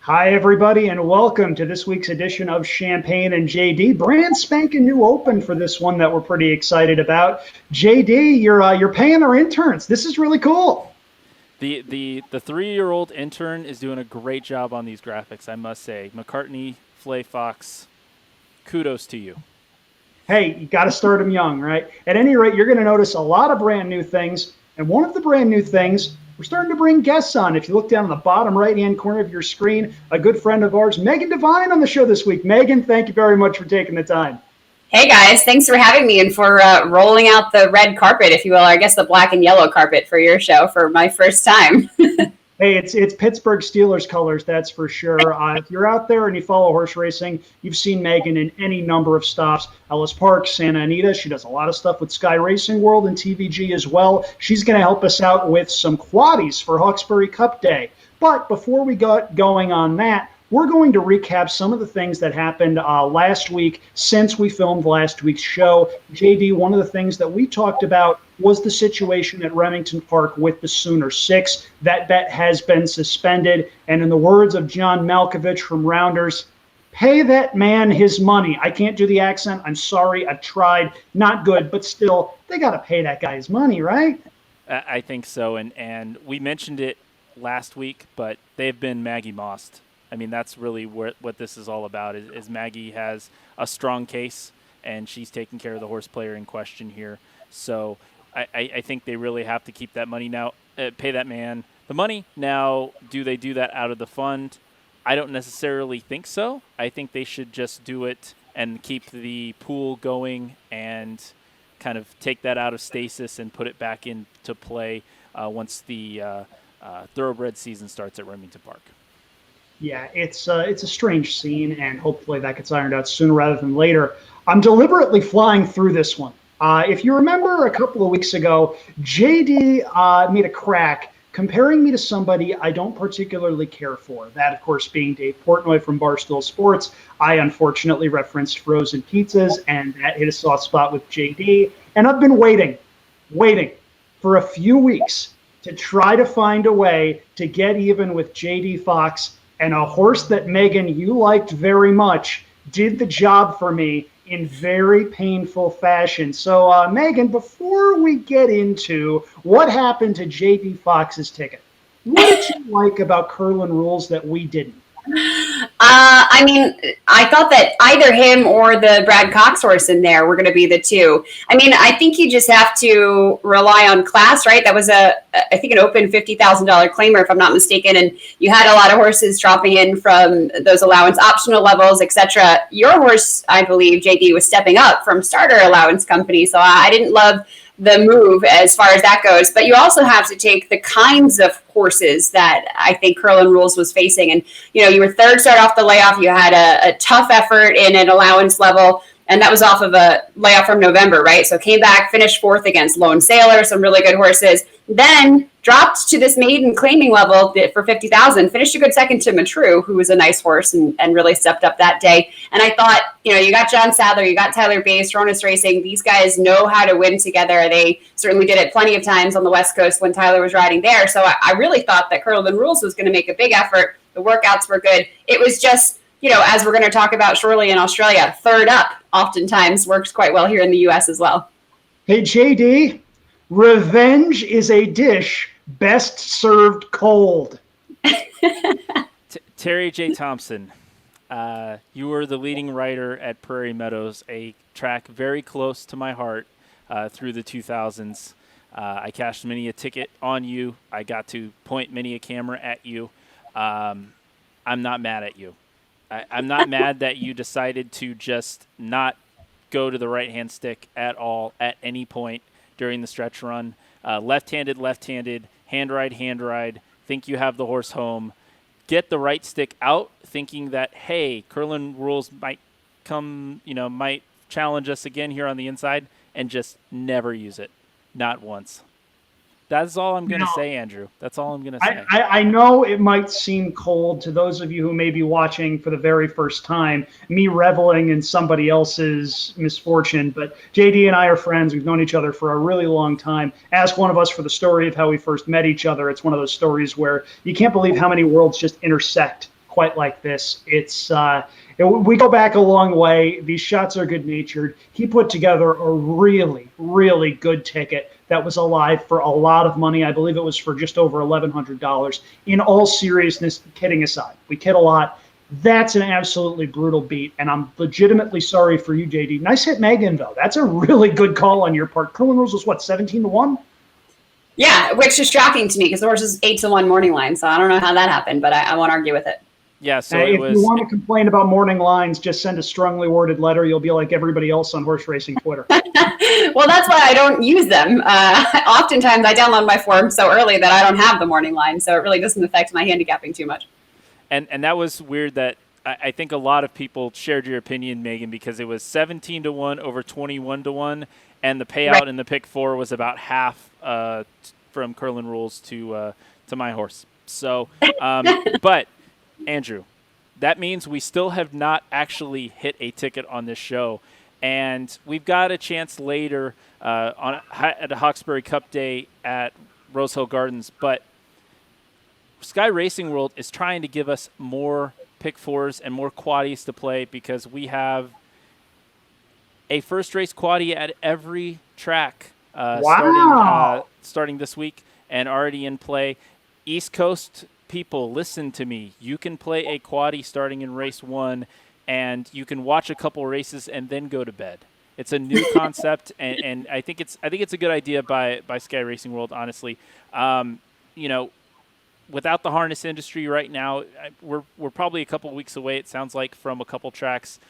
Hi, everybody, and welcome to this week's edition of Champagne and J.D. Brand spanking new open for this one that we're pretty excited about. J.D., you're paying our interns. This is really cool. The 3-year-old intern is doing a great job on these graphics, I must say. McCartney, Flay Fox, kudos to you. Hey, you got to start them young, right? At any rate, you're going to notice a lot of brand new things, and one of the brand new things, we're starting to bring guests on. If you look down in the bottom right-hand corner of your screen, a good friend of ours, Megan Devine, on the show this week. Megan, thank you very much for taking the time. Hey, guys. Thanks for having me and for rolling out the red carpet, if you will, or I guess the black and yellow carpet for your show for my first time. Hey, it's Pittsburgh Steelers colors, that's for sure. If you're out there and you follow horse racing, you've seen Megan in any number of stops. Ellis Park, Santa Anita. She does a lot of stuff with Sky Racing World and TVG as well. She's going to help us out with some quaddies for Hawkesbury Cup Day. But before we got going on that, we're going to recap some of the things that happened last week since we filmed last week's show. JD, one of the things that we talked about was the situation at Remington Park with the Sooner 6. That bet has been suspended. And in the words of John Malkovich from Rounders, pay that man his money. I can't do the accent. I'm sorry. I've tried. Not good, but still, they got to pay that guy his money, right? I think so. And we mentioned it last week, but they've been Maggie Mossed. I mean, that's really what this is all about, is Maggie has a strong case, and she's taking care of the horse player in question here. So I think they really have to keep that money now, pay that man the money. Now, do they do that out of the fund? I don't necessarily think so. I think they should just do it and keep the pool going and kind of take that out of stasis and put it back into play once the thoroughbred season starts at Remington Park. Yeah, it's a strange scene, and hopefully that gets ironed out sooner rather than later. I'm deliberately flying through this one. If you remember a couple of weeks ago, JD made a crack comparing me to somebody I don't particularly care for. That, of course, being Dave Portnoy from Barstool Sports. I unfortunately referenced frozen pizzas, and that hit a soft spot with JD. And I've been waiting for a few weeks to try to find a way to get even with JD Fox. And a horse that, Megan, you liked very much, did the job for me in very painful fashion. So, Megan, before we get into what happened to J.D. Fox's ticket, what did you like about Curlin Rules that we didn't? I mean, I thought that either him or the Brad Cox horse in there were going to be the two. I mean, I think you just have to rely on class, right? That was I think an open $50,000 claimer, if I'm not mistaken. And you had a lot of horses dropping in from those allowance optional levels, etc. Your horse, I believe, JD, was stepping up from starter allowance company. So I didn't love the move as far as that goes. But you also have to take the kinds of horses that I think Curlin Rules was facing. And, you know, you were third start off the layoff. You had a tough effort in an allowance level. And that was off of a layoff from November, right? So came back, finished fourth against Lone Sailor, some really good horses. Then dropped to this maiden claiming level for $50,000, finished a good second to Matru, who was a nice horse and really stepped up that day. And I thought, you know, you got John Sadler, you got Tyler Bass, Ronis Racing. These guys know how to win together. They certainly did it plenty of times on the West Coast when Tyler was riding there. So I really thought that Curlin Rules was going to make a big effort. The workouts were good. It was just, you know, as we're going to talk about shortly in Australia, third up oftentimes works quite well here in the U.S. as well. Hey, JD, revenge is a dish best served cold. Terry J. Thompson, you were the leading rider at Prairie Meadows, a track very close to my heart through the 2000s. I cashed many a ticket on you. I got to point many a camera at you. I'm not mad at you. I'm not mad that you decided to just not go to the right-hand stick at all at any point during the stretch run. Left-handed, hand ride, think you have the horse home, get the right stick out, thinking that, hey, Curlin rules might might challenge us again here on the inside, and just never use it. Not once. That's all I'm going to say, Andrew. That's all I'm going to say. I know it might seem cold to those of you who may be watching for the very first time, me reveling in somebody else's misfortune, but JD and I are friends. We've known each other for a really long time. Ask one of us for the story of how we first met each other. It's one of those stories where you can't believe how many worlds just intersect quite like this. We go back a long way. These shots are good-natured. He put together a really, really good ticket that was alive for a lot of money. I believe it was for just over $1,100. In all seriousness, kidding aside, we kid a lot. That's an absolutely brutal beat, and I'm legitimately sorry for you, JD. Nice hit, Megan, though. That's a really good call on your part. Curlin rules was, what, 17-1? Yeah, which is shocking to me because the horse is 8-1 morning line, so I don't know how that happened, but I won't argue with it. Yeah, so if you want to complain about morning lines, just send a strongly worded letter. You'll be like everybody else on horse racing Twitter. Well, that's why I don't use them. Oftentimes, I download my form so early that I don't have the morning line, so it really doesn't affect my handicapping too much. And that was weird that I think a lot of people shared your opinion, Megan, because it was 17-1 over 21-1, and the payout in the pick 4 was about half from Curlin rules to my horse. So, but Andrew, that means we still have not actually hit a ticket on this show, and we've got a chance later at a Hawkesbury Cup day at Rosehill Gardens, but Sky Racing World is trying to give us more pick 4s and more quaddies to play because we have a first race quaddie at every track starting this week and already in play. East Coast people, listen to me. You can play a quaddie starting in race 1, and you can watch a couple races and then go to bed. It's a new concept, and I think it's a good idea by Sky Racing World. Honestly, without the harness industry right now, we're probably a couple weeks away. It sounds like from a couple tracks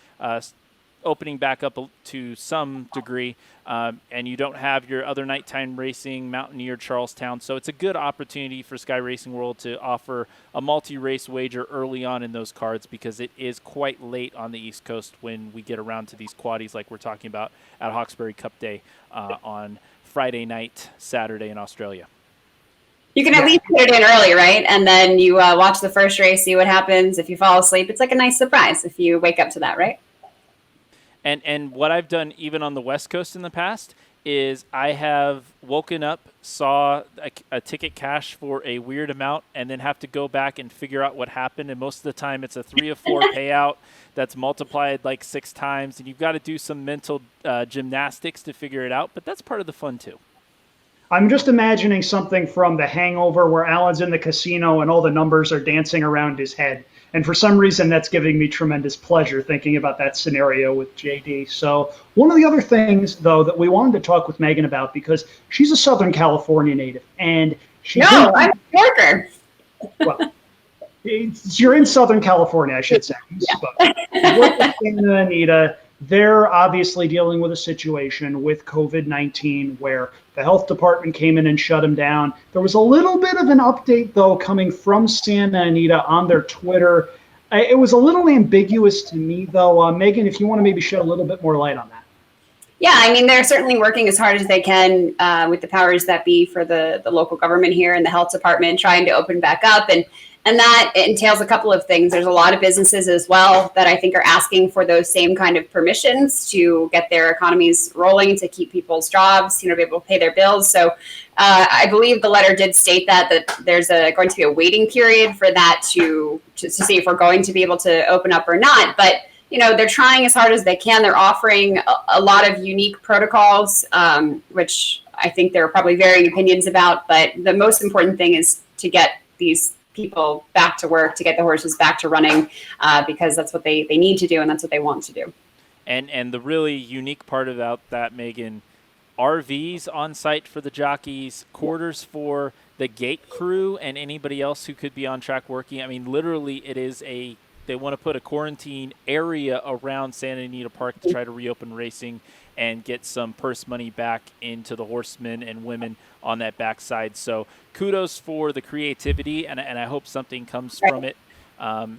opening back up to some degree, and you don't have your other nighttime racing, Mountaineer, Charlestown. So it's a good opportunity for Sky Racing World to offer a multi-race wager early on in those cards because it is quite late on the East Coast when we get around to these quaddies like we're talking about at Hawkesbury Cup Day on Friday night, Saturday in Australia. You can at least put it in early, right? And then you watch the first race, see what happens. If you fall asleep, it's like a nice surprise if you wake up to that, right? And what I've done even on the West Coast in the past is I have woken up, saw a ticket cash for a weird amount, and then have to go back and figure out what happened. And most of the time it's a 3 or 4 payout that's multiplied like 6 times. And you've got to do some mental gymnastics to figure it out. But that's part of the fun too. I'm just imagining something from The Hangover where Alan's in the casino and all the numbers are dancing around his head. And for some reason, that's giving me tremendous pleasure thinking about that scenario with JD. So one of the other things, though, that we wanted to talk with Megan about, because she's a Southern California native, and I'm a Yorker. Well, you're in Southern California, I should say. Yeah. But with Santa Anita, they're obviously dealing with a situation with COVID-19 where the health department came in and shut them down. There was a little bit of an update, though, coming from Santa Anita on their Twitter. It was a little ambiguous to me, though. Megan, if you want to maybe shed a little bit more light on that. Yeah, I mean, they're certainly working as hard as they can with the powers that be for the local government here and the health department trying to open back up. And that entails a couple of things. There's a lot of businesses as well that I think are asking for those same kind of permissions to get their economies rolling, to keep people's jobs, be able to pay their bills. So I believe the letter did state that there's going to be a waiting period for that to see if we're going to be able to open up or not. But they're trying as hard as they can. They're offering a lot of unique protocols, which I think there are probably varying opinions about. But the most important thing is to get these people back to work, to get the horses back to running, because that's what they need to do and that's what they want to do. And the really unique part about that, Megan, RVs on site for the jockeys, quarters for the gate crew and anybody else who could be on track working. I mean, literally it is they want to put a quarantine area around Santa Anita Park to try to reopen racing and get some purse money back into the horsemen and women on that backside. So kudos for the creativity, and I hope something comes from it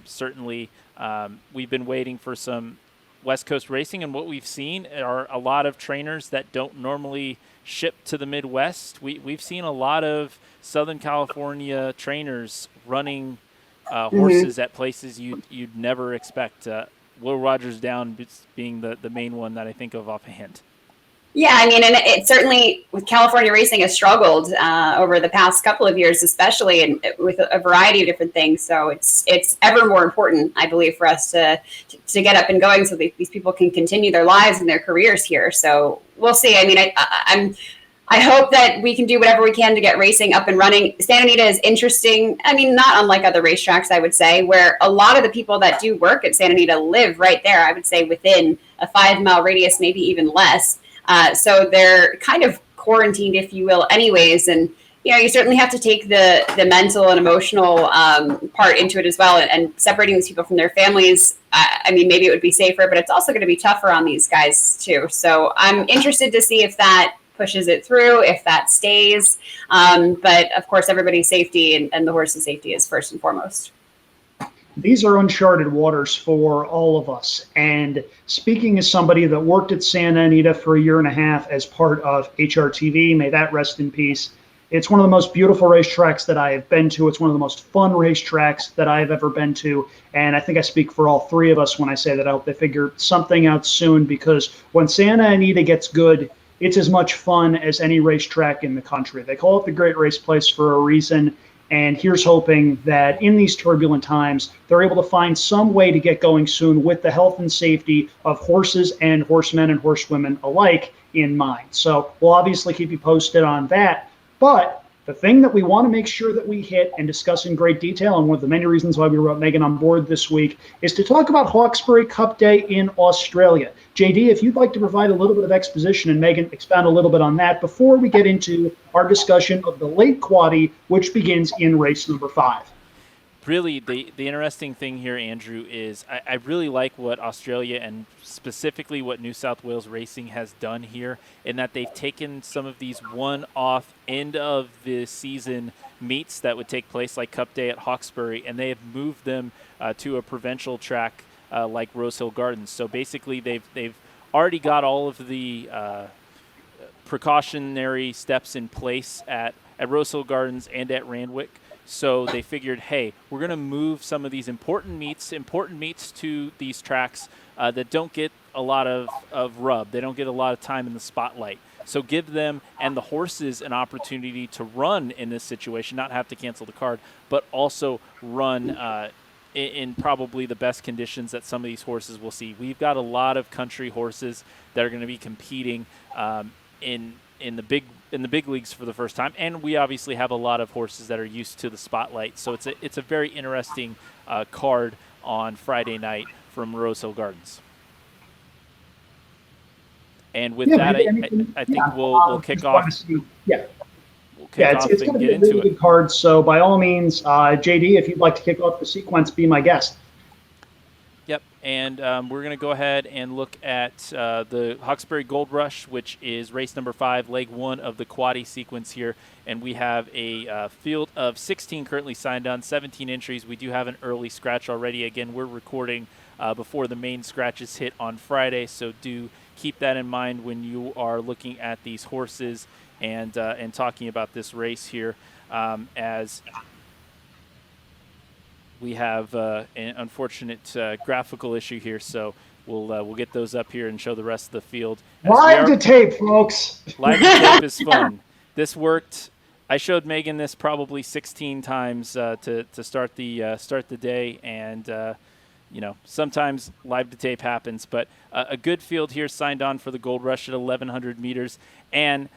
Certainly, we've been waiting for some West Coast racing, and what we've seen are a lot of trainers that don't normally ship to the Midwest. We've seen a lot of Southern California trainers running horses at places you'd never expect. Will Rogers Down being the main one that I think of offhand. Yeah, I mean, and it certainly with California racing has struggled over the past couple of years, especially and with a variety of different things. So it's ever more important, I believe, for us to get up and going so that these people can continue their lives and their careers here. So we'll see. I mean, I hope that we can do whatever we can to get racing up and running. Santa Anita is interesting. I mean, not unlike other racetracks, I would say, where a lot of the people that do work at Santa Anita live right there. I would say within a 5-mile radius, maybe even less. So they're kind of quarantined, if you will, anyways. And, you certainly have to take the mental and emotional part into it as well. And separating these people from their families, I mean, maybe it would be safer, but it's also going to be tougher on these guys too. So I'm interested to see if that pushes it through, if that stays. But of course, everybody's safety and the horse's safety is first and foremost. These are uncharted waters for all of us. And speaking as somebody that worked at Santa Anita for 1.5 years as part of HRTV, may that rest in peace. It's one of the most beautiful racetracks that I have been to. It's one of the most fun racetracks that I've ever been to. And I think I speak for all three of us when I say that I hope they figure something out soon, because when Santa Anita gets good, it's as much fun as any racetrack in the country. They call it the Great Race Place for a reason. And here's hoping that in these turbulent times, they're able to find some way to get going soon with the health and safety of horses and horsemen and horsewomen alike in mind. So we'll obviously keep you posted on that. But the thing that we want to make sure that we hit and discuss in great detail, and one of the many reasons why we brought Megan on board this week, is to talk about Hawkesbury Cup Day in Australia. JD, if you'd like to provide a little bit of exposition, and Megan expound a little bit on that before we get into our discussion of the late Quaddie, which begins in race number 5. Really, the interesting thing here, Andrew, is I really like what Australia and specifically what New South Wales Racing has done here, in that they've taken some of these one-off end of the season meets that would take place like Cup Day at Hawkesbury, and they have moved them to a provincial track like Rosehill Gardens. So basically, they've already got all of the precautionary steps in place at Rosehill Gardens and at Randwick. So they figured, hey, we're going to move some of these important meets to these tracks that don't get a lot of rub. They don't get a lot of time in the spotlight. So give them and the horses an opportunity to run in this situation, not have to cancel the card, but also run in probably the best conditions that some of these horses will see. We've got a lot of country horses that are going to be competing in the big leagues for the first time, and we obviously have a lot of horses that are used to the spotlight. So it's a very interesting card on Friday night from Rosehill Gardens. And with that, I think we'll kick off. We'll kick off it's and going to get be a into really it. good card. So by all means, JD, if you'd like to kick off the sequence, be my guest. Yep, and we're going to go ahead and look at the Hawkesbury Gold Rush, which is race number 5, leg 1 of the Quaddie sequence here. And we have a field of 16 currently signed on, 17 entries. We do have an early scratch already. Again, we're recording before the main scratches hit on Friday, so do keep that in mind when you are looking at these horses and talking about this race here, as we have an unfortunate graphical issue here, so we'll get those up here and show the rest of the field. Live to tape, folks. Live to tape is fun. This worked. I showed Megan this probably 16 times to start the day, and sometimes live to tape happens. But a good field here signed on for the Gold Rush at 1,100 meters, and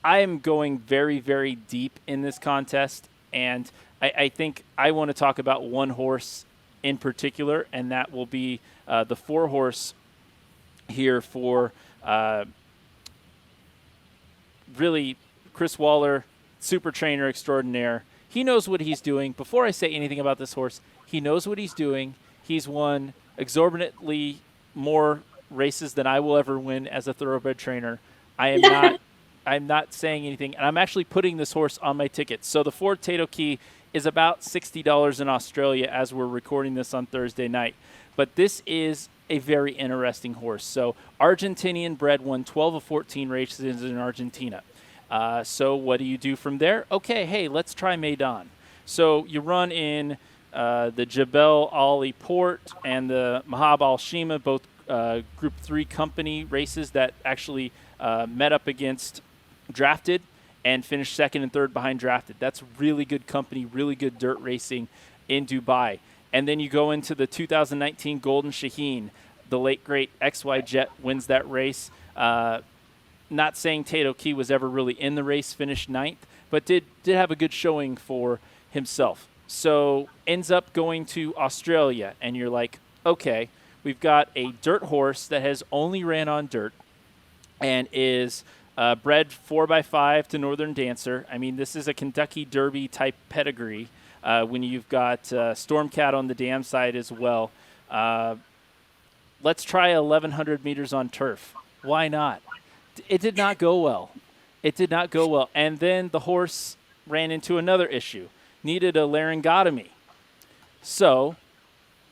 I am going very, very deep in this contest, and I think I want to talk about one horse in particular, and that will be the 4-horse here for really Chris Waller, super trainer extraordinaire. He knows what he's doing. Before I say anything about this horse, he knows what he's doing. He's won exorbitantly more races than I will ever win as a thoroughbred trainer. I'm not saying anything, and I'm actually putting this horse on my ticket. So the 4 Tato Key is about $60 in Australia as we're recording this on Thursday night. But this is a very interesting horse. So Argentinian bred, won 12 of 14 races in Argentina. So what do you do from there? Okay, hey, let's try Maidan. So you run in the Jebel Ali Port and the Mahab Al Shima, both Group 3 company races that actually met up against Drafted and finished second and third behind Drafted. That's really good company, really good dirt racing in Dubai. And then you go into the 2019 Golden Shaheen. The late, great XY Jet wins that race. Not saying Tato Key was ever really in the race, finished ninth, but did have a good showing for himself. So ends up going to Australia, and you're like, okay, we've got a dirt horse that has only ran on dirt and is bred 4x5 to Northern Dancer. I mean, this is a Kentucky Derby type pedigree when you've got Stormcat on the dam side as well. Let's try 1,100 meters on turf. Why not? It did not go well. And then the horse ran into another issue. Needed a laryngotomy. So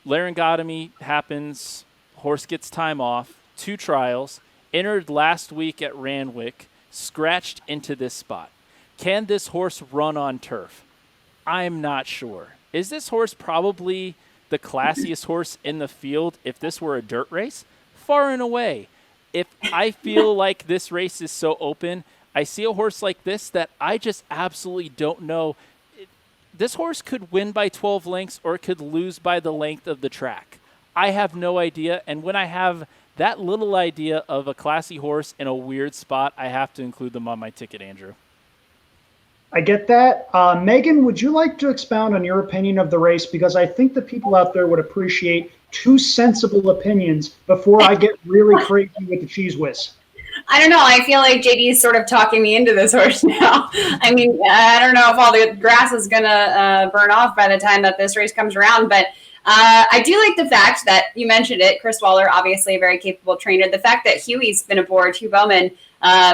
laryngotomy happens. Horse gets time off. 2 trials. Entered last week at Randwick, scratched into this spot. Can this horse run on turf? I'm not sure. Is this horse probably the classiest horse in the field if this were a dirt race? Far and away. If I feel like this race is so open, I see a horse like this that I just absolutely don't know. This horse could win by 12 lengths or it could lose by the length of the track. I have no idea, and when I have that little idea of a classy horse in a weird spot, I have to include them on my ticket, Andrew. I get that. Megan, would you like to expound on your opinion of the race? Because I think the people out there would appreciate 2 sensible opinions before I get really crazy with the cheese whiz. I don't know. I feel like JD is sort of talking me into this horse now. I mean, I don't know if all the grass is going to burn off by the time that this race comes around, but I do like the fact that you mentioned it. Chris Waller, obviously a very capable trainer. The fact that Huey's been aboard, Hugh Bowman,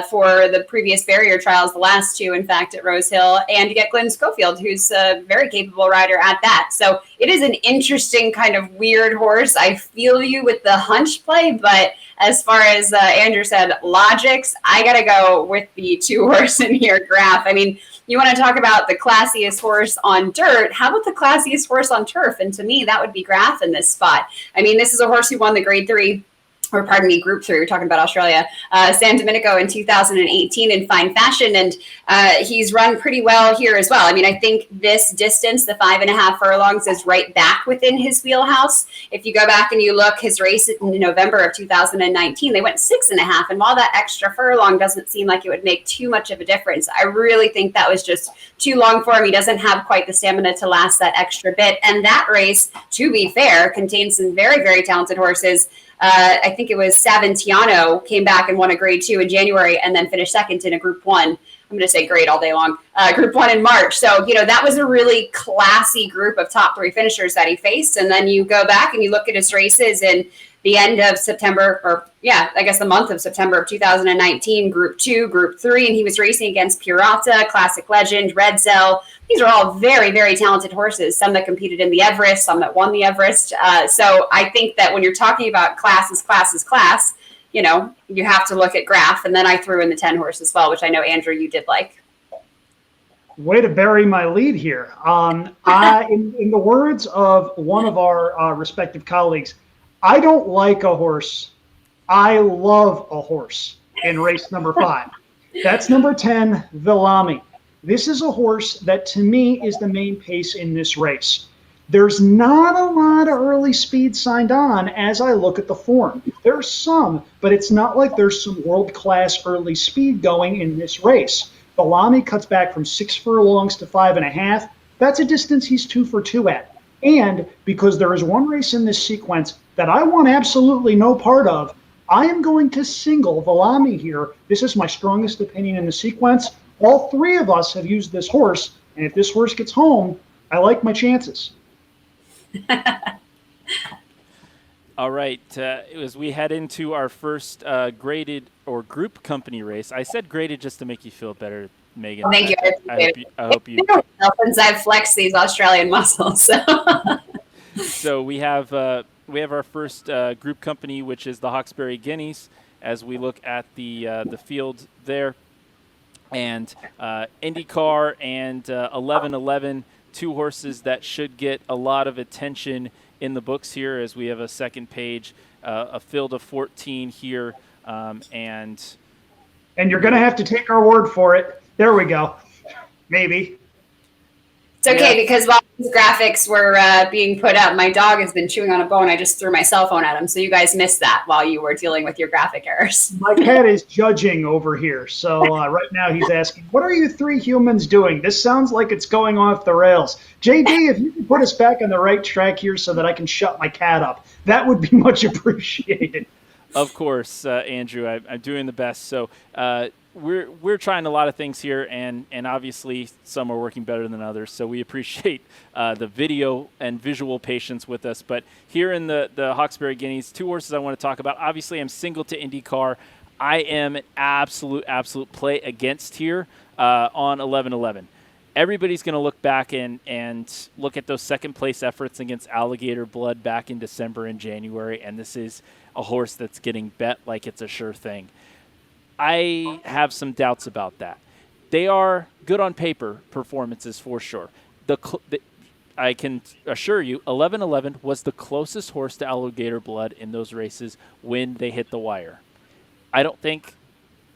for the previous barrier trials, the last 2, in fact, at Rosehill, and you get Glenn Schofield, who's a very capable rider at that. So it is an interesting kind of weird horse. I feel you with the hunch play, but as far as Andrew said, logics, I got to go with the 2 horse in here, Graf. I mean, you want to talk about the classiest horse on dirt. How about the classiest horse on turf? And to me, that would be Graf in this spot. I mean, this is a horse who won the Grade 3, or pardon me, Group 3, we're talking about Australia, San Domenico in 2018 in fine fashion. And he's run pretty well here as well. I mean, I think this distance, the 5.5 furlongs, is right back within his wheelhouse. If you go back and you look, his race in November of 2019, they went 6.5. And while that extra furlong doesn't seem like it would make too much of a difference, I really think that was just too long for him. He doesn't have quite the stamina to last that extra bit. And that race, to be fair, contains some very, very talented horses. I think it was Saventiano came back and won a Grade 2 in January and then finished second in a Group 1. I'm going to say grade all day long. Group 1 in March. So, that was a really classy group of top 3 finishers that he faced. And then you go back and you look at his races in the end of September, the month of September of 2019, Group 2, Group 3, and he was racing against Purata, Classic Legend, Red Zell. These are all very, very talented horses, some that competed in the Everest, some that won the Everest. So I think that when you're talking about class, you have to look at Graf. And then I threw in the 10 horse as well, which I know, Andrew, you did like. Way to bury my lead here. In the words of one of our respective colleagues, I don't like a horse. I love a horse in race number 5. That's number 10, Villami. This is a horse that, to me, is the main pace in this race. There's not a lot of early speed signed on as I look at the form. There's some, but it's not like there's some world-class early speed going in this race. Villami cuts back from 6 furlongs to 5.5. That's a distance he's 2 for 2 at. And because there is one race in this sequence that I want absolutely no part of, I am going to single Villami here. This is my strongest opinion in the sequence. All 3 of us have used this horse, and if this horse gets home, I like my chances. All right. As we head into our first graded or group company race, I said graded just to make you feel better, Megan. Thank you. I hope you. Since I've flexed these Australian muscles. So, so we have our first group company, which is the Hawkesbury Guineas, as we look at the field there, and IndyCar and 1111, two horses that should get a lot of attention in the books here, as we have a second page, a field of 14 here, and you're going to have to take our word for it. There we go. Maybe. it's okay because while these graphics were being put up, my dog has been chewing on a bone. I just threw my cell phone at him. So you guys missed that while you were dealing with your graphic errors. My cat is judging over here. So right now he's asking, what are you three humans doing? This sounds like it's going off the rails. JD, if you can put us back on the right track here so that I can shut my cat up, that would be much appreciated. Of course, Andrew, I'm doing the best. So we're trying a lot of things here, and obviously some are working better than others. So we appreciate the video and visual patience with us. But here in the Hawkesbury Guineas, two horses I want to talk about. Obviously, I'm single to IndyCar. I am an absolute play against here on 1111. Everybody's going to look back and look at those second place efforts against Alligator Blood back in December and January, and this is a horse that's getting bet like it's a sure thing. I have some doubts about that. They are good on paper performances for sure. I can assure you, 1111 was the closest horse to Alligator Blood in those races when they hit the wire. I don't think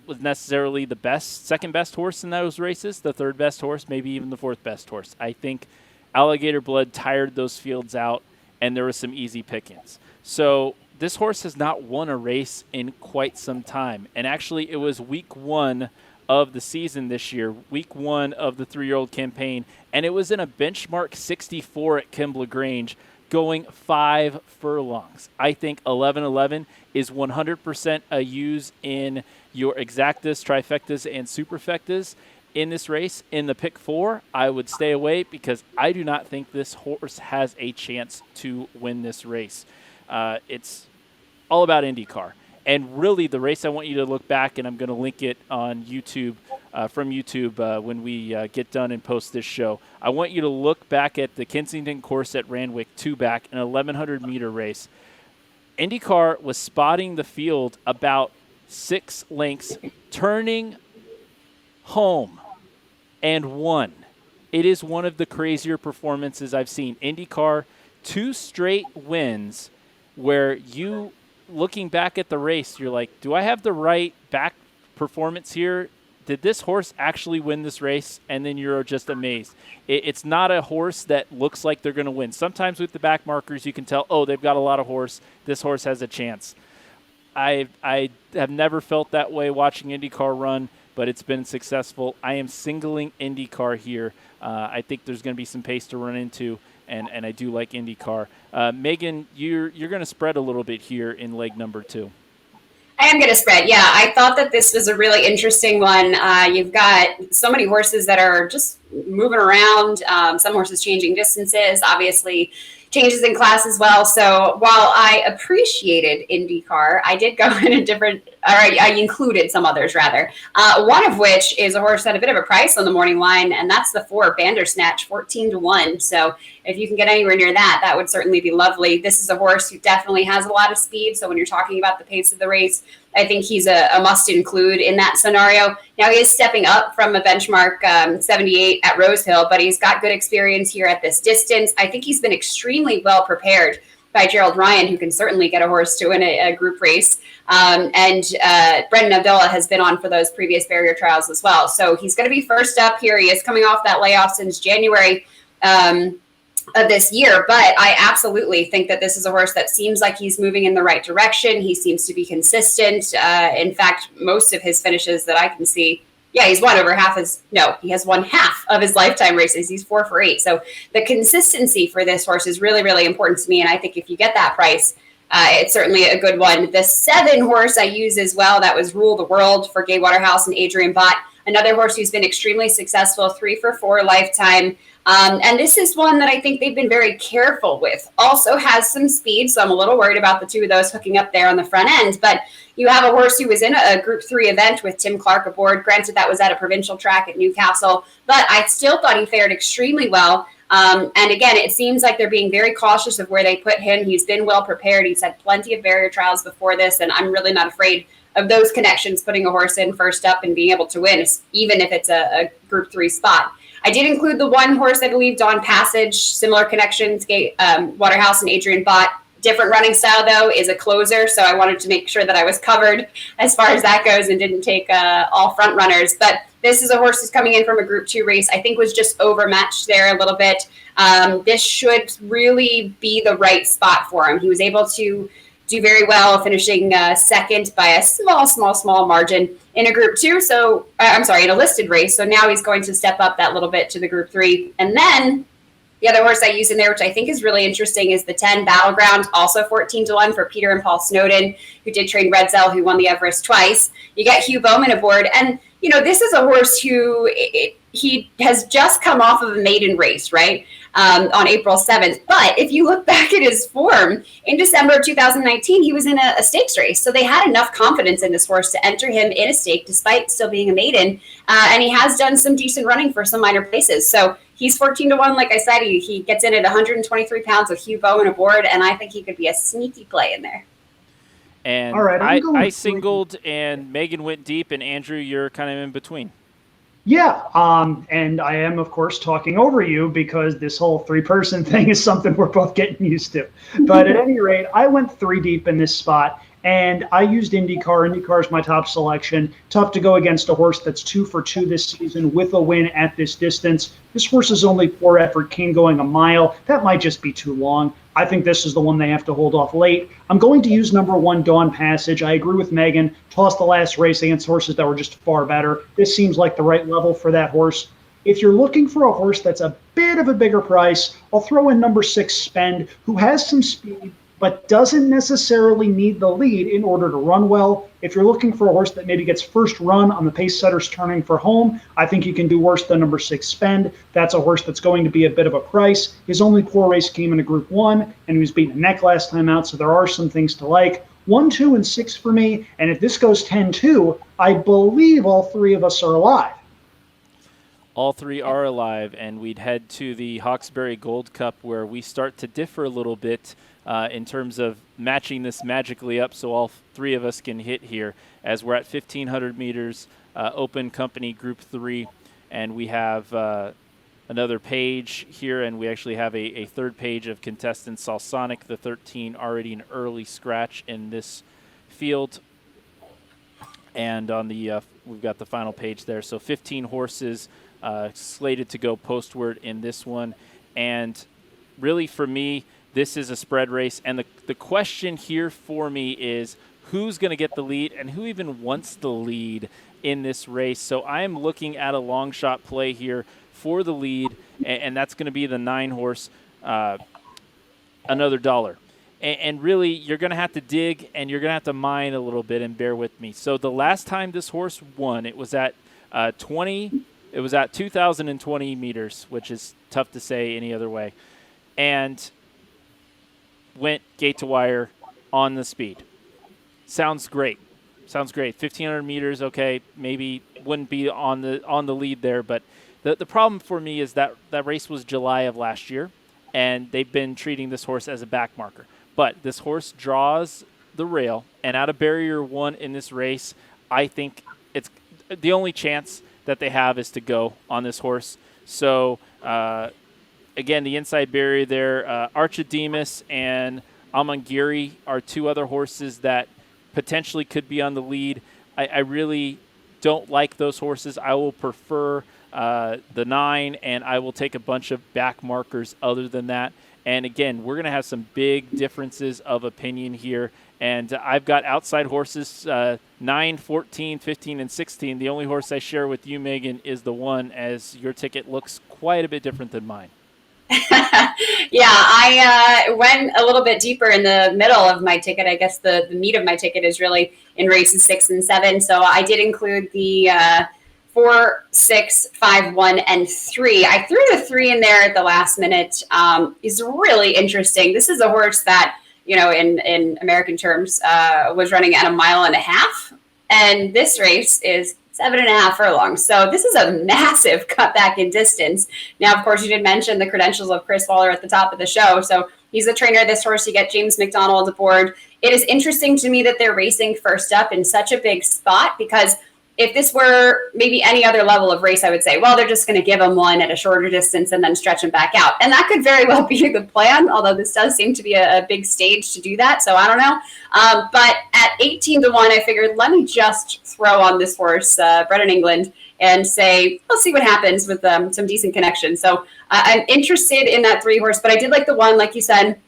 was necessarily the second best horse in those races, the third best horse, maybe even the fourth best horse. I think Alligator Blood tired those fields out, and there was some easy pickings. So this horse has not won a race in quite some time. And actually, it was week 1 of the season this year, week 1 of the 3-year-old campaign, and it was in a benchmark 64 at Kimball Grange, going 5 furlongs. I think 1111 is 100% a use in your exactas, trifectas, and superfectas in this race. In the pick 4, I would stay away because I do not think this horse has a chance to win this race. It's all about IndyCar. And really, the race I want you to look back, and I'm going to link it on YouTube, from YouTube when we get done and post this show. I want you to look back at the Kensington course at Randwick 2-back, an 1,100-meter race. IndyCar was spotting the field about 6 lengths, turning home, and won. It is one of the crazier performances I've seen. IndyCar, 2 straight wins where you, looking back at the race, you're like, do I have the right back performance here? Did this horse actually win this race? And then you're just amazed. It's not a horse that looks like they're going to win. Sometimes with the back markers, you can tell, oh, they've got a lot of horse. This horse has a chance. I have never felt that way watching IndyCar run, but it's been successful. I am singling IndyCar here. I think there's going to be some pace to run into, and I do like IndyCar. Megan, you're going to spread a little bit here in leg number 2. I am going to spread. Yeah, I thought that this was a really interesting one. You've got so many horses that are just moving around. Some horses changing distances, obviously changes in class as well. So while I appreciated IndyCar, I did go in a different, or I included some others rather. One of which is a horse at a bit of a price on the morning line, and that's the 4 Bandersnatch, 14-1. So if you can get anywhere near that, that would certainly be lovely. This is a horse who definitely has a lot of speed. So when you're talking about the pace of the race, I think he's a must include in that scenario. Now he is stepping up from a benchmark 78 at Rosehill, but he's got good experience here at this distance. I think he's been extremely well prepared by Gerald Ryan, who can certainly get a horse to win a group race. And Brendan Abdullah has been on for those previous barrier trials as well. So he's going to be first up here. He is coming off that layoff since January of this year, but I absolutely think that this is a horse that seems like he's moving in the right direction. He seems to be consistent. In fact, most of his finishes that I can see, he's won over he has won half of his lifetime races. He's 4 for 8. So the consistency for this horse is really, really important to me. And I think if you get that price, it's certainly a good one. The 7 horse I use as well, that was Rule the World for Gay Waterhouse and Adrian Bott. Another horse who's been extremely successful, 3 for 4 lifetime. And this is one that I think they've been very careful with. Also has some speed, so I'm a little worried about the two of those hooking up there on the front end. But you have a horse who was in a Group 3 event with Tim Clark aboard. Granted, that was at a provincial track at Newcastle, but I still thought he fared extremely well. And again, it seems like they're being very cautious of where they put him. He's been well prepared. He's had plenty of barrier trials before this, and I'm really not afraid of those connections, putting a horse in first up and being able to win, even if it's a Group 3 spot. I did include the one horse, I believe, Dawn Passage, similar connections, Waterhouse and Adrian Bott. Different running style, though, is a closer, so I wanted to make sure that I was covered as far as that goes and didn't take all front runners. But this is a horse who's coming in from a Group 2 race. I think was just overmatched there a little bit. This should really be the right spot for him. He was able to do very well, finishing second by a small margin in a Group 2. So, in a listed race. So now he's going to step up that little bit to the Group 3. And then the other horse I use in there, which I think is really interesting, is the 10 Battleground, also 14-1 for Peter and Paul Snowden, who did train Redzel, who won the Everest twice. You get Hugh Bowman aboard. And, this is a horse who he has just come off of a maiden race, right, on April 7th. But if you look back at his form, in December of 2019, he was in a stakes race. So they had enough confidence in this horse to enter him in a stake, despite still being a maiden. And he has done some decent running for some minor places. So he's 14-1. Like I said, he gets in at 123 pounds with Hugh Bowen aboard, and I think he could be a sneaky play in there. And all right, I singled, and Megan went deep, and Andrew, you're kind of in between. Yeah, and I am, of course, talking over you because this whole three-person thing is something we're both getting used to. But at any rate, I went 3 deep in this spot, and I used IndyCar. IndyCar is my top selection. Tough to go against a horse that's 2 for 2 this season with a win at this distance. This horse is only 4 effort king going a mile. That might just be too long. I think this is the one they have to hold off late. I'm going to use number 1, Dawn Passage. I agree with Megan. Tossed the last race against horses that were just far better. This seems like the right level for that horse. If you're looking for a horse that's a bit of a bigger price, I'll throw in number 6, Spend, who has some speed, but doesn't necessarily need the lead in order to run well. If you're looking for a horse that maybe gets first run on the pace setters turning for home, I think you can do worse than number 6, Spend. That's a horse that's going to be a bit of a price. His only poor race came in a Group 1, and he was beaten a neck last time out, so there are some things to like. 1, 2, and 6 for me, and if this goes 10-2, I believe all 3 of us are alive. All 3 are alive, and we'd head to the Hawkesbury Gold Cup, where we start to differ a little bit in terms of matching this magically up so all 3 of us can hit here, as we're at 1,500 meters, open company Group 3, and we have another page here, and we actually have a third page of contestants. Salsonic, the 13, already an early scratch in this field. And on the we've got the final page there. So 15 horses slated to go postward in this one. And really for me, this is a spread race. And the question here for me is who's going to get the lead and who even wants the lead in this race. So I am looking at a long shot play here for the lead, and that's going to be the 9 horse, another $1. And really, you're going to have to dig and you're going to have to mine a little bit, and bear with me. So the last time this horse won, it was at 2,020 meters, which is tough to say any other way, and went gate to wire on the speed. Sounds great. 1,500 meters, okay, maybe wouldn't be on the lead there, but the problem for me is that race was July of last year, and they've been treating this horse as a back marker. But this horse draws the rail, and out of barrier 1 in this race, I think it's the only chance that they have is to go on this horse. So, again, the inside barrier there, Archidemus and Amangiri are 2 other horses that potentially could be on the lead. I really don't like those horses. I will prefer the 9, and I will take a bunch of back markers other than that. And again, we're going to have some big differences of opinion here. And I've got outside horses, 9, 14, 15, and 16. The only horse I share with you, Megan, is the 1, as your ticket looks quite a bit different than mine. Yeah, I went a little bit deeper in the middle of my ticket. I guess the meat of my ticket is really in races 6 and 7. So I did include the 4, 6, 5, 1, and 3. I threw the 3 in there at the last minute. Is really interesting. This is a horse that, in American terms, was running at 1.5 miles. And this race is 7.5 furlongs. So this is a massive cutback in distance. Now, of course, you did mention the credentials of Chris Waller at the top of the show. So he's the trainer of this horse. You get James McDonald aboard. It is interesting to me that they're racing first up in such a big spot, because if this were maybe any other level of race, I would say, well, they're just going to give him one at a shorter distance and then stretch him back out. And that could very well be the plan, although this does seem to be a big stage to do that. So I don't know. But at 18-1, I figured, let me just throw on this horse, bred in England, and say, let's see what happens with some decent connection. So I'm interested in that 3 horse, but I did like the 1, like you said.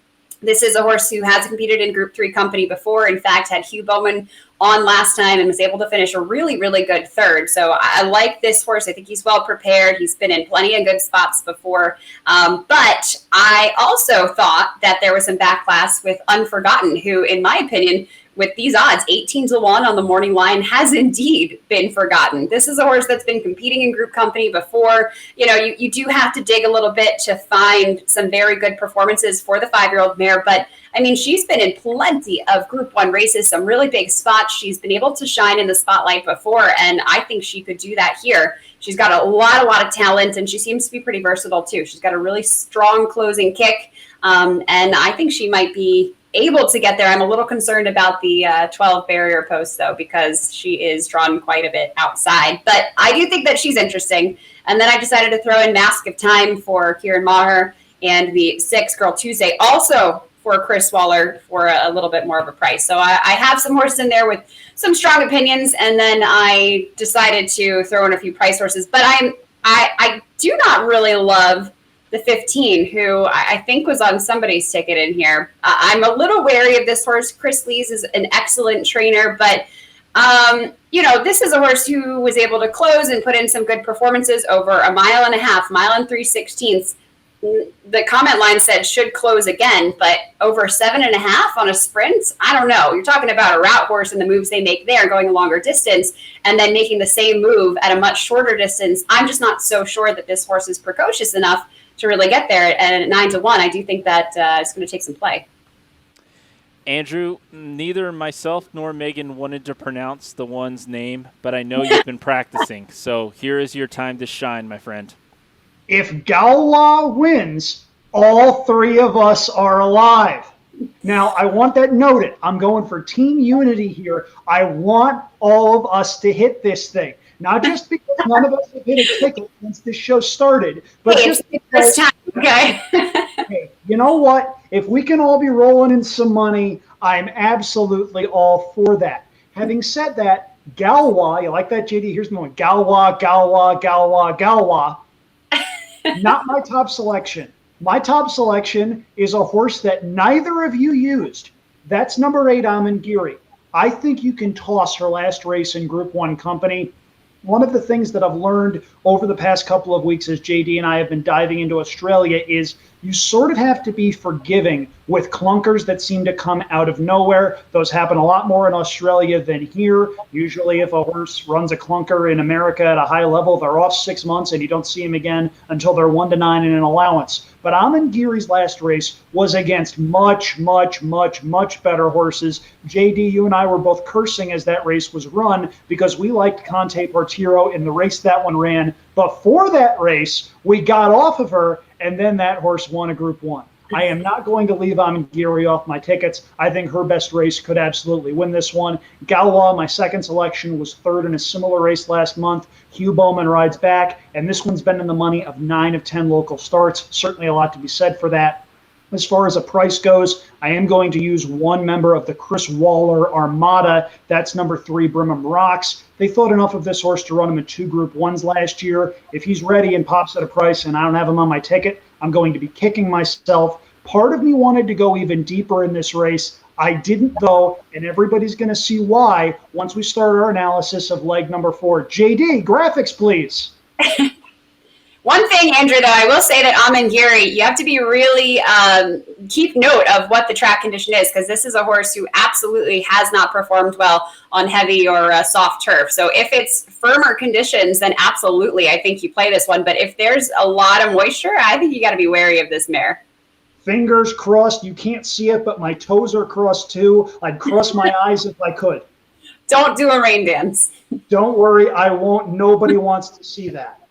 This is a horse who has competed in Group 3 company before. In fact, had Hugh Bowman on last time and was able to finish a really, really good third. So I like this horse. I think he's well prepared. He's been in plenty of good spots before. But I also thought that there was some backclass with Unforgotten, who, in my opinion, with these odds, 18-1 on the morning line, has indeed been forgotten. This is a horse that's been competing in group company before. You do have to dig a little bit to find some very good performances for the 5-year-old mare. But, I mean, she's been in plenty of Group 1 races, some really big spots. She's been able to shine in the spotlight before, and I think she could do that here. She's got a lot of talent, and she seems to be pretty versatile, too. She's got a really strong closing kick, and I think she might be able to get there. I'm a little concerned about the 12 barrier post, though, because she is drawn quite a bit outside. But I do think that she's interesting. And then I decided to throw in Mask of Time for Kieran Maher and the 6 Girl Tuesday, also for Chris Waller, for a little bit more of a price. So I have some horses in there with some strong opinions, and then I decided to throw in a few price horses. But I do not really love the 15, who I think was on somebody's ticket in here. I'm a little wary of this horse. Chris Lees is an excellent trainer, but this is a horse who was able to close and put in some good performances over 1.5 miles, 1 3/16. The comment line said should close again, but over 7.5 on a sprint, I don't know. You're talking about a route horse and the moves they make there, going a longer distance, and then making the same move at a much shorter distance. I'm just not so sure that this horse is precocious enough to really get there. And at 9-1, I do think that it's going to take some play. Andrew, neither myself nor Megan wanted to pronounce the one's name, but I know you've been practicing. So here is your time to shine, my friend. If Galois wins, all 3 of us are alive. Now, I want that noted. I'm going for team unity here. I want all of us to hit this thing. Not just because none of us have hit a ticket since this show started, but just because, time, okay? Hey, you know what? If we can all be rolling in some money, I'm absolutely all for that. Having said that, Galois, you like that, JD? Here's the one. Galois. Not my top selection. My top selection is a horse that neither of you used. That's number 8, Amangiri. I think you can toss her last race in Group 1 company. One of the things that I've learned over the past couple of weeks as JD and I have been diving into Australia is you sort of have to be forgiving with clunkers that seem to come out of nowhere. Those happen a lot more in Australia than here. Usually if a horse runs a clunker in America at a high level, they're off 6 months and you don't see them again until they're 1-9 in an allowance. But Amangiri's last race was against much better horses. JD, you and I were both cursing as that race was run because we liked Conte Partiro in the race that one ran. Before that race, we got off of her, and then that horse won a Group 1. I am not going to leave Amangiri off my tickets. I think her best race could absolutely win this one. Galois, my second selection, was third in a similar race last month. Hugh Bowman rides back, and this one's been in the money of 9 of 10 local starts. Certainly a lot to be said for that. As far as a price goes, I am going to use one member of the Chris Waller Armada. That's number 3, Brimham Rocks. They thought enough of this horse to run him in 2 Group 1s last year. If he's ready and pops at a price and I don't have him on my ticket, I'm going to be kicking myself. Part of me wanted to go even deeper in this race. I didn't, though, and everybody's going to see why once we start our analysis of leg number 4. JD, graphics, please. One thing, Andrew, though, I will say that Amangiri, you have to be really keep note of what the track condition is, because this is a horse who absolutely has not performed well on heavy or soft turf. So if it's firmer conditions, then absolutely, I think you play this one. But if there's a lot of moisture, I think you got to be wary of this mare. Fingers crossed. You can't see it, but my toes are crossed too. I'd cross my eyes if I could. Don't do a rain dance. Don't worry, I won't. Nobody wants to see that.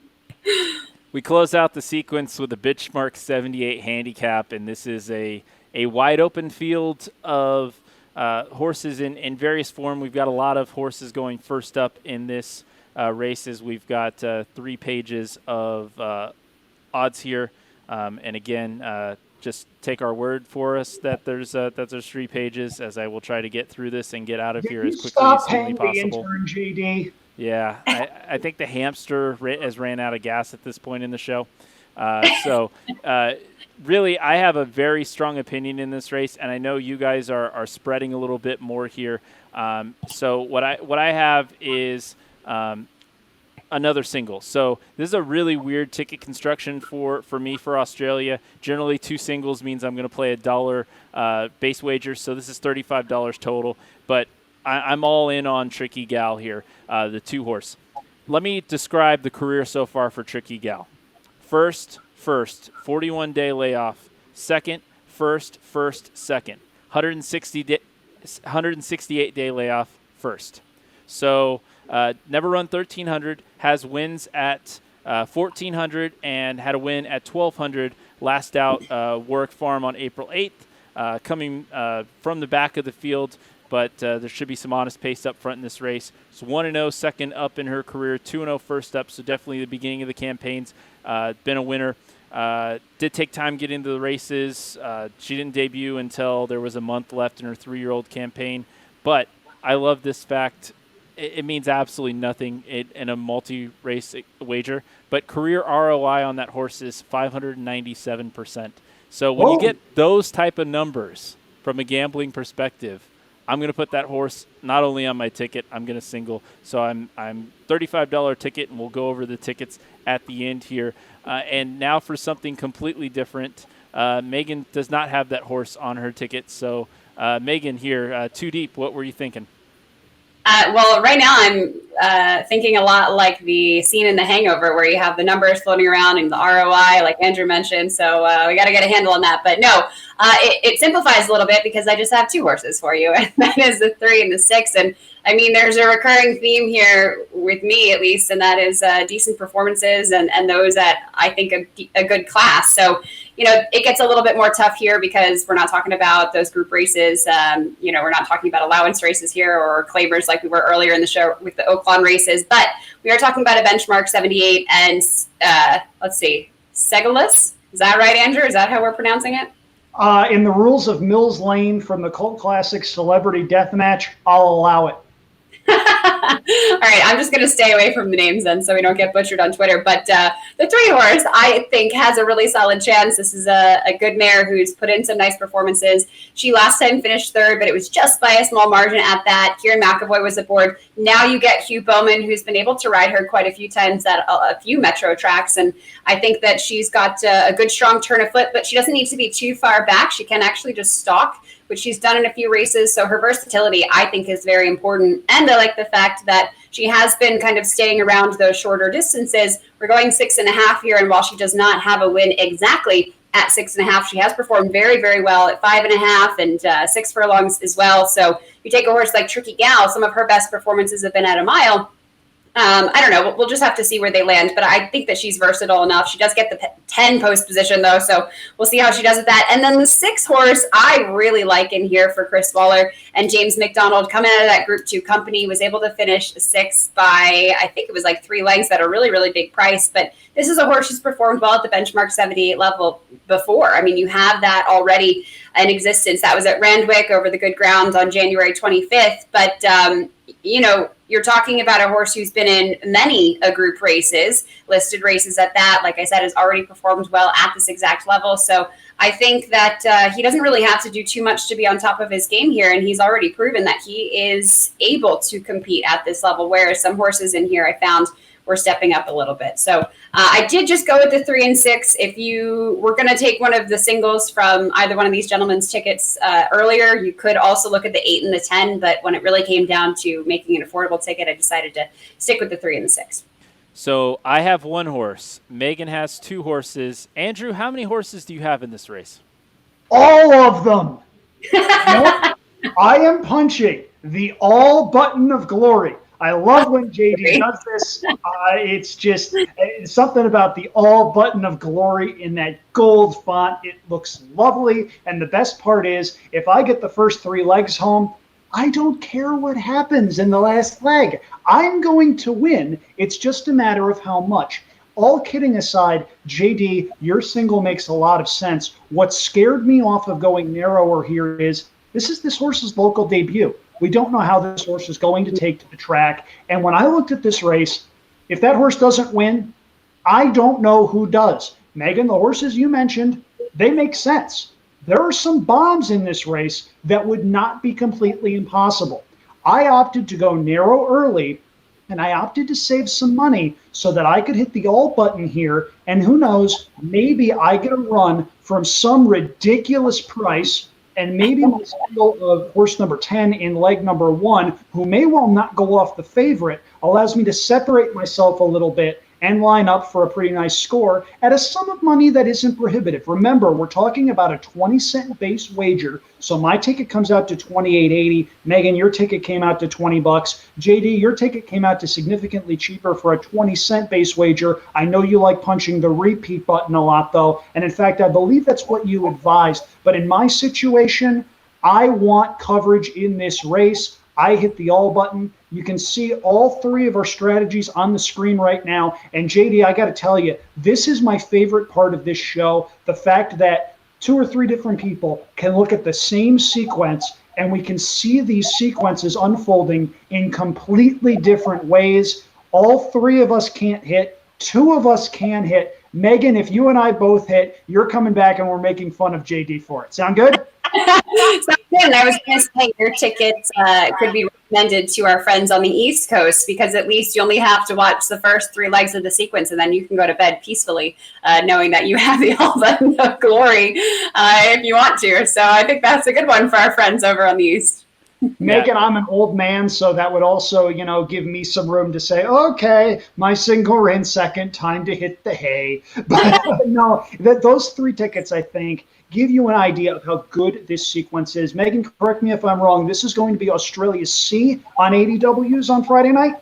We close out the sequence with a Benchmark 78 handicap, and this is a wide open field of horses in various form. We've got a lot of horses going first up in this races. We've got 3 pages of odds here, and again, just take our word for us that there's 3 pages, as I will try to get through this and get out of here as quickly as humanly possible. Andrew and J.D. Yeah, I think the hamster has ran out of gas at this point in the show. Really, I have a very strong opinion in this race, and I know you guys are spreading a little bit more here. So what I have is another single. So this is a really weird ticket construction for me for Australia. Generally, 2 singles means I'm going to play $1 base wager. So this is $35 total, but I'm all in on Tricky Gal here, the 2-horse. Let me describe the career so far for Tricky Gal. First, 41-day layoff. Second, first, second. 168-day layoff, first. So never run 1,300, has wins at 1,400, and had a win at 1,200 last out Warwick Farm on April 8th, coming from the back of the field. But there should be some honest pace up front in this race. So 1-0 second up in her career, 2-0 first up. So definitely the beginning of the campaigns. Been a winner. Did take time getting into the races. She didn't debut until there was a month left in her 3-year-old campaign. But I love this fact. It means absolutely nothing in a multi-race wager. But career ROI on that horse is 597%. So when you get those type of numbers from a gambling perspective, I'm going to put that horse not only on my ticket, I'm going to single. So I'm $35 ticket, and we'll go over the tickets at the end here. And now for something completely different. Megan does not have that horse on her ticket. So, Megan here, Too Deep, what were you thinking? Well, right now I'm thinking a lot like the scene in The Hangover where you have the numbers floating around and the ROI, like Andrew mentioned. So we got to get a handle on that. But no, it simplifies a little bit because I just have 2 horses for you, and that is the 3 and the 6. And I mean, there's a recurring theme here with me, at least, and that is decent performances and those that I think a good class. So, it gets a little bit more tough here because we're not talking about those group races. We're not talking about allowance races here or claimers like we were earlier in the show with the Oaklawn races, but we are talking about a Benchmark 78 and let's see, Segalis. Is that right, Andrew? Is that how we're pronouncing it? In the rules of Mills Lane from the Cult Classic Celebrity Deathmatch, I'll allow it. All right, I'm just going to stay away from the names then so we don't get butchered on Twitter. But the 3-horse, I think, has a really solid chance. This is a good mare who's put in some nice performances. She last time finished 3rd, but it was just by a small margin at that. Kieran McAvoy was aboard. Now you get Hugh Bowman, who's been able to ride her quite a few times at a few metro tracks. And I think that she's got a good, strong turn of foot, but she doesn't need to be too far back. She can actually just stalk, which she's done in a few races. So her versatility, I think, is very important. And I like the fact that she has been kind of staying around those shorter distances. We're going 6.5 here, and while she does not have a win exactly at 6.5, she has performed very, very well at 5.5 and 6 furlongs as well. So you take a horse like Tricky Gal, some of her best performances have been at a mile. I don't know. We'll just have to see where they land. But I think that she's versatile enough. She does get the 10 post position, though. So we'll see how she does with that. And then the 6-horse, I really like in here for Chris Waller and James McDonald coming out of that Group 2 company, was able to finish 6 by, I think it was like 3 lengths at a really, really big price. But this is a horse who's performed well at the Benchmark 78 level before. I mean, you have that already in existence. That was at Randwick over the good ground on January 25th. But, you're talking about a horse who's been in many group races, listed races at that. Like I said, has already performed well at this exact level. So I think that he doesn't really have to do too much to be on top of his game here. And he's already proven that he is able to compete at this level. Whereas some horses in here I found we're stepping up a little bit. So I did just go with the 3 and 6. If you were going to take one of the singles from either one of these gentlemen's tickets earlier, you could also look at the 8 and the 10. But when it really came down to making an affordable ticket, I decided to stick with the 3 and the 6. So I have one horse. Megan has 2 horses. Andrew, how many horses do you have in this race? All of them. Nope. I am punching the all button of glory. I love when JD does this. It's something about the all button of glory in that gold font. It looks lovely. And the best part is, if I get the first 3 legs home, I don't care what happens in the last leg. I'm going to win. It's just a matter of how much. All kidding aside, JD, your single makes a lot of sense. What scared me off of going narrower here is this is this horse's local debut. We don't know how this horse is going to take to the track. And when I looked at this race, if that horse doesn't win, I don't know who does. Megan, the horses you mentioned, they make sense. There are some bombs in this race that would not be completely impossible. I opted to go narrow early, and I opted to save some money so that I could hit the all button here. And who knows, maybe I get a run from some ridiculous price, and maybe my single of horse number 10 in leg number 1, who may well not go off the favorite, allows me to separate myself a little bit and line up for a pretty nice score at a sum of money that isn't prohibitive. Remember, we're talking about a 20-cent base wager, so my ticket comes out to $28.80. Megan, your ticket came out to $20. JD, your ticket came out to significantly cheaper for a 20-cent base wager. I know you like punching the repeat button a lot, though, and in fact, I believe that's what you advised. But in my situation, I want coverage in this race. I hit the all button. You can see all 3 of our strategies on the screen right now. And JD, I got to tell you, this is my favorite part of this show. The fact that 2 or 3 different people can look at the same sequence and we can see these sequences unfolding in completely different ways. All 3 of us can't hit. 2 of us can hit. Megan, if you and I both hit, you're coming back and we're making fun of JD for it. Sound good? So again, I was going to say your tickets could be recommended to our friends on the East Coast, because at least you only have to watch the first 3 legs of the sequence, and then you can go to bed peacefully, knowing that you have the all button of glory if you want to. So I think that's a good one for our friends over on the East. Megan, I'm an old man, so that would also, give me some room to say, okay, my single ran second, time to hit the hay. But no, those 3 tickets, I think, give you an idea of how good this sequence is. Megan, correct me if I'm wrong. This is going to be Australia C on ADWs on Friday night?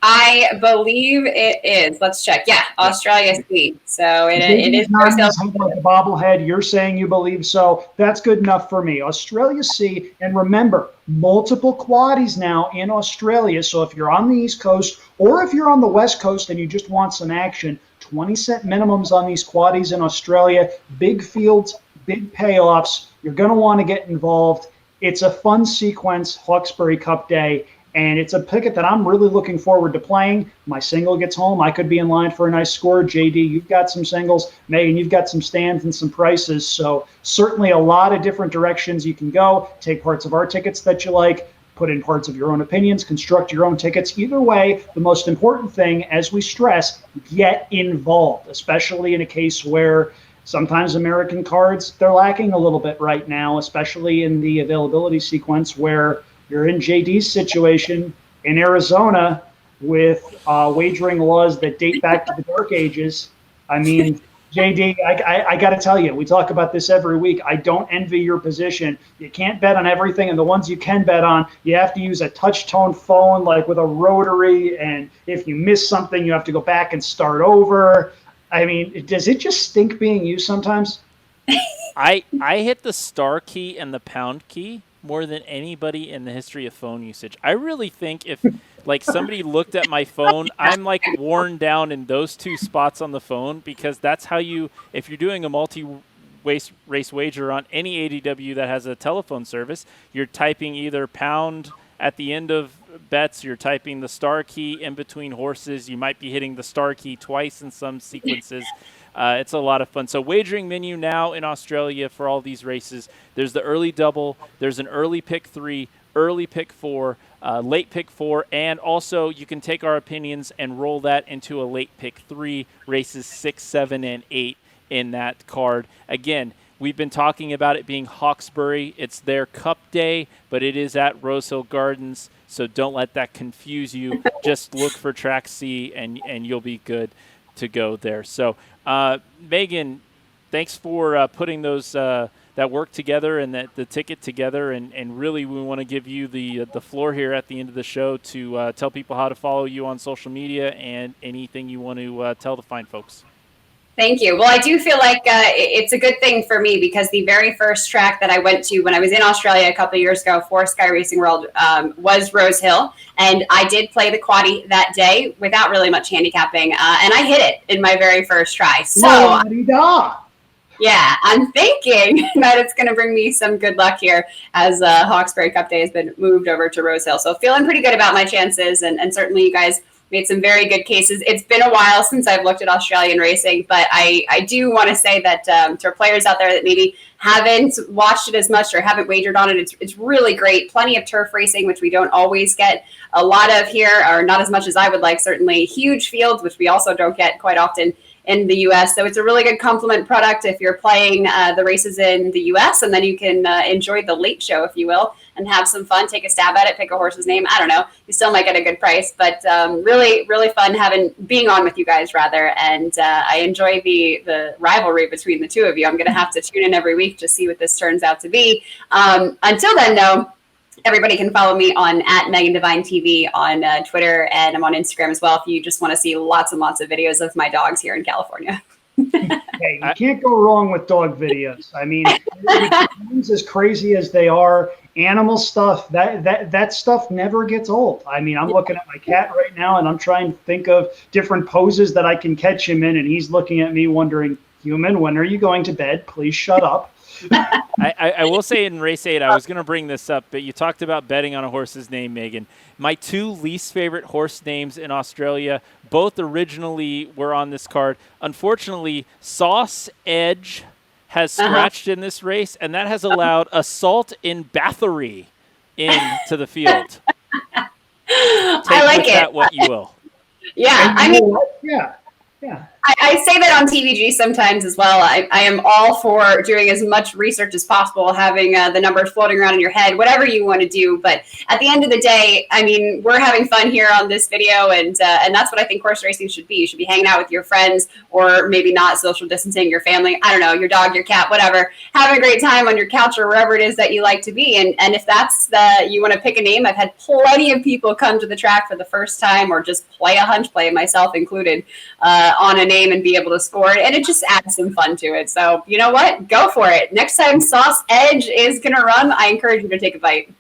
I believe it is. Let's check. Yeah, Australia C. So it is. Not like a bobblehead. You're saying you believe so. That's good enough for me. Australia C. And remember, multiple quaddies now in Australia. So if you're on the East Coast or if you're on the West Coast and you just want some action, 20-cent minimums on these quaddies in Australia. Big fields, big payoffs. You're going to want to get involved. It's a fun sequence, Hawkesbury Cup Day. And it's a ticket that I'm really looking forward to playing. My single gets home. I could be in line for a nice score. JD, you've got some singles. Megan, you've got some stands and some prices. So certainly a lot of different directions you can go. Take parts of our tickets that you like. Put in parts of your own opinions. Construct your own tickets. Either way, the most important thing, as we stress, get involved, especially in a case where sometimes American cards, they're lacking a little bit right now, especially in the availability sequence where you're in JD's situation in Arizona with wagering laws that date back to the dark ages. I mean, JD, I got to tell you, we talk about this every week. I don't envy your position. You can't bet on everything, and the ones you can bet on, you have to use a touch-tone phone like with a rotary, and if you miss something, you have to go back and start over. I mean, does it just stink being you sometimes? I hit the star key and the pound key more than anybody in the history of phone usage. I really think if somebody looked at my phone, I'm worn down in those 2 spots on the phone, because that's how if you're doing a multi-race wager on any ADW that has a telephone service, you're typing either pound at the end of bets, you're typing the star key in between horses, you might be hitting the star key twice in some sequences. It's a lot of fun. So wagering menu now in Australia for all these races. There's the early double. There's an early pick 3. early pick 4, late pick 4, and also you can take our opinions and roll that into a late pick 3, races 6, 7, and 8 in that card. Again, we've been talking about it being Hawkesbury. It's their Cup day, but it is at Rosehill Gardens, so don't let that confuse you. Just look for track C, and you'll be good to go there. So, Megan, thanks for putting those that work together and the ticket together, and really we want to give you the floor here at the end of the show to tell people how to follow you on social media and anything you want to tell the fine folks. Thank you. Well, I do feel like it's a good thing for me because the very first track that I went to when I was in Australia a couple of years ago for Sky Racing World was Rosehill. And I did play the Quaddie that day without really much handicapping. And I hit it in my very first try. So, yeah, I'm thinking that it's going to bring me some good luck here as Hawkesbury Cup Day has been moved over to Rosehill. So feeling pretty good about my chances. And certainly you guys made some very good cases. It's been a while since I've looked at Australian racing, but I do want to say that to our players out there that maybe haven't watched it as much or haven't wagered on it, it's really great. Plenty of turf racing, which we don't always get a lot of here, or not as much as I would like, certainly. Huge fields, which we also don't get quite often in the U.S. So it's a really good complement product if you're playing the races in the U.S., and then you can enjoy the late show, if you will, and have some fun, take a stab at it, pick a horse's name. I don't know. You still might get a good price, but really, really fun being on with you guys, rather. And I enjoy the rivalry between the two of you. I'm going to have to tune in every week to see what this turns out to be. Until then, though, everybody can follow me on @Megan Devine TV on Twitter, and I'm on Instagram as well if you just want to see lots and lots of videos of my dogs here in California. Hey, you can't go wrong with dog videos. I mean, as crazy as they are, animal stuff, that stuff never gets old. I mean, I'm looking at my cat right now, and I'm trying to think of different poses that I can catch him in, and he's looking at me wondering, human, when are you going to bed? Please shut up. I will say in Race 8, I was going to bring this up, but you talked about betting on a horse's name, Megan. My two least favorite horse names in Australia, both originally were on this card. Unfortunately, Sauce Edge has scratched in this race, and that has allowed Assault in Bathory into the field. I like it. That what you will. Yeah, I mean, yeah. I say that on TVG sometimes as well. I am all for doing as much research as possible, having the numbers floating around in your head, whatever you want to do. But at the end of the day, I mean, we're having fun here on this video, and that's what I think horse racing should be. You should be hanging out with your friends, or maybe not, social distancing, your family, I don't know, your dog, your cat, whatever, having a great time on your couch or wherever it is that you like to be. And if that's you want to pick a name, I've had plenty of people come to the track for the first time or just play a hunch play, myself included, on a name and be able to score it, and it just adds some fun to it. So you know what? Go for it. Next time Sauce Edge is going to run, I encourage you to take a bite.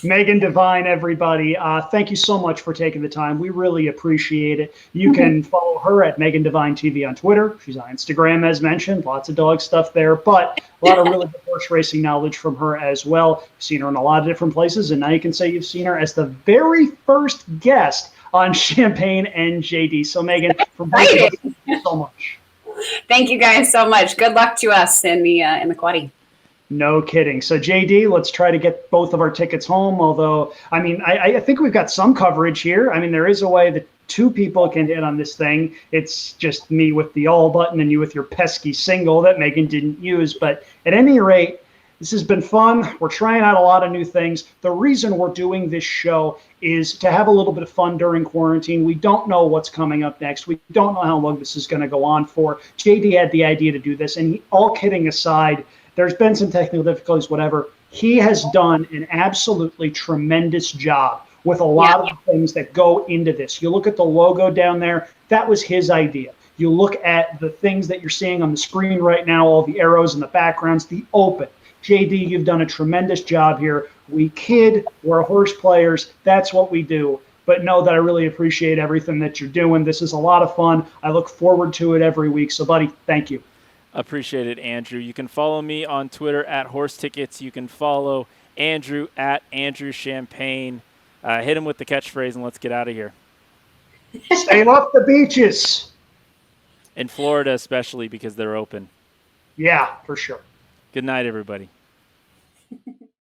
Megan Devine, everybody, thank you so much for taking the time. We really appreciate it. You can follow her at Megan Devine TV on Twitter. She's on Instagram, as mentioned. Lots of dog stuff there, but a lot of really good horse racing knowledge from her as well. You've seen her in a lot of different places, and now you can say you've seen her as the very first guest on Champagne and JD. So Megan, from both of us, thank you so much. Thank you guys so much. Good luck to us in the Quaddie. No kidding. So JD, let's try to get both of our tickets home. Although, I mean, I think we've got some coverage here. I mean, there is a way that two people can hit on this thing. It's just me with the all button and you with your pesky single that Megan didn't use. But at any rate, this has been fun. We're trying out a lot of new things. The reason we're doing this show is to have a little bit of fun during quarantine. We don't know what's coming up next. We don't know how long this is going to go on for. JD had the idea to do this, and all kidding aside, there's been some technical difficulties, whatever. He has done an absolutely tremendous job with a lot of things that go into this. You look at the logo down there, that was his idea. You look at the things that you're seeing on the screen right now, all the arrows and the backgrounds, the open. JD, you've done a tremendous job here. We kid, we're horse players, that's what we do. But know that I really appreciate everything that you're doing. This is a lot of fun. I look forward to it every week. So, buddy, thank you. Appreciate it, Andrew. You can follow me on Twitter at Horse Tickets. You can follow Andrew at Andrew Champagne. Hit him with the catchphrase and let's get out of here. Stay off the beaches. In Florida especially because they're open. Yeah, for sure. Good night, everybody.